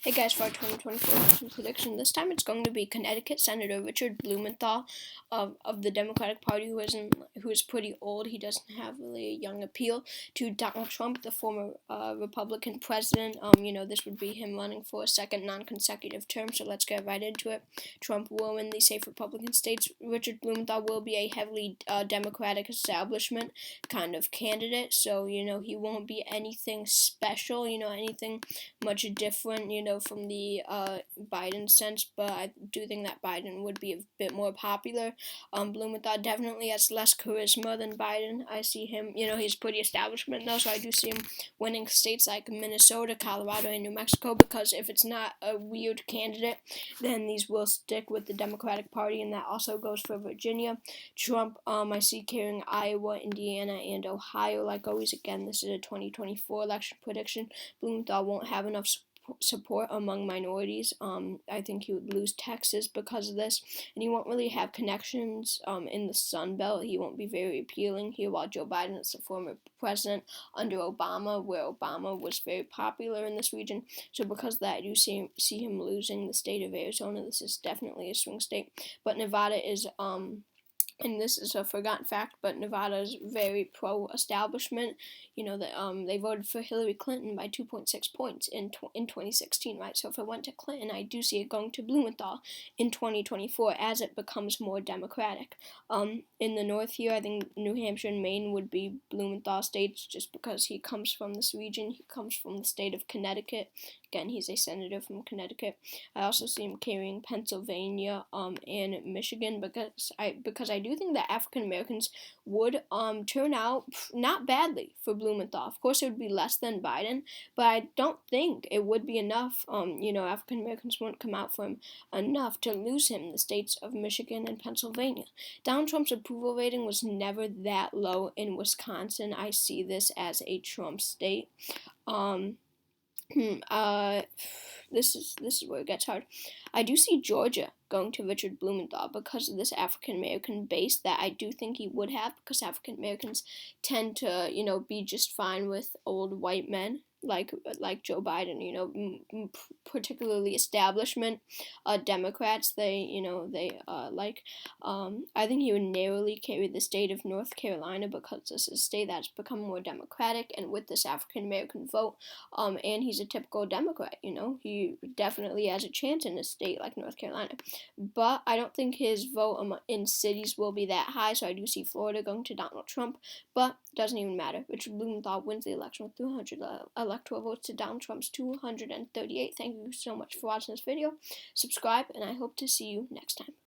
Hey guys, for our 2024 election prediction, this time it's going to be Connecticut Senator Richard Blumenthal of the Democratic Party, who is pretty old. He doesn't have really a young appeal to Donald Trump, the former Republican president. This would be him running for a second non-consecutive term, so let's get right into it. Trump will win the safe Republican states. Richard Blumenthal will be a heavily Democratic establishment kind of candidate, so, he won't be anything special, anything much different, from the Biden sense, but I do think that Biden would be a bit more popular. Blumenthal definitely has less charisma than Biden. I see him, he's pretty establishment though, so I do see him winning states like Minnesota, Colorado, and New Mexico, because if it's not a weird candidate, then these will stick with the Democratic Party, and that also goes for Virginia. Trump, I see carrying Iowa, Indiana, and Ohio. Like always, again, this is a 2024 election prediction. Blumenthal won't have enough support among minorities. I think he would lose Texas because of this, and he won't really have connections in the Sun Belt. He won't be very appealing here, while Joe Biden is the former president under Obama, where Obama was very popular in this region. So because of that, I do see him losing the state of Arizona. This is definitely a swing state, but Nevada is and this is a forgotten fact, but Nevada is very pro-establishment. They voted for Hillary Clinton by 2.6 points in 2016, right? So if it went to Clinton, I do see it going to Blumenthal in 2024 as it becomes more Democratic. In the north here, I think New Hampshire and Maine would be Blumenthal states, just because he comes from this region. He comes from the state of Connecticut. Again, he's a senator from Connecticut. I also see him carrying Pennsylvania and Michigan, because I do think that African Americans would turn out not badly for Blumenthal. Of course, it would be less than Biden, but I don't think it would be enough. African Americans won't come out for him enough to lose him in the states of Michigan and Pennsylvania. Donald Trump's approval rating was never that low in Wisconsin. I see this as a Trump state. This is where it gets hard. I do see Georgia going to Richard Blumenthal because of this African American base that I do think he would have, because African Americans tend to, be just fine with old white men like Joe Biden, particularly establishment Democrats. They I think he would narrowly carry the state of North Carolina, because this is a state that's become more Democratic, and with this African American vote, and he's a typical Democrat. He definitely has a chance in a state like North Carolina, but I don't think his vote in cities will be that high. So I do see Florida going to Donald Trump, but it doesn't even matter. Richard Blumenthal wins the election with 300 electoral votes to Donald Trump's 238. Thank you so much for watching this video. Subscribe, and I hope to see you next time.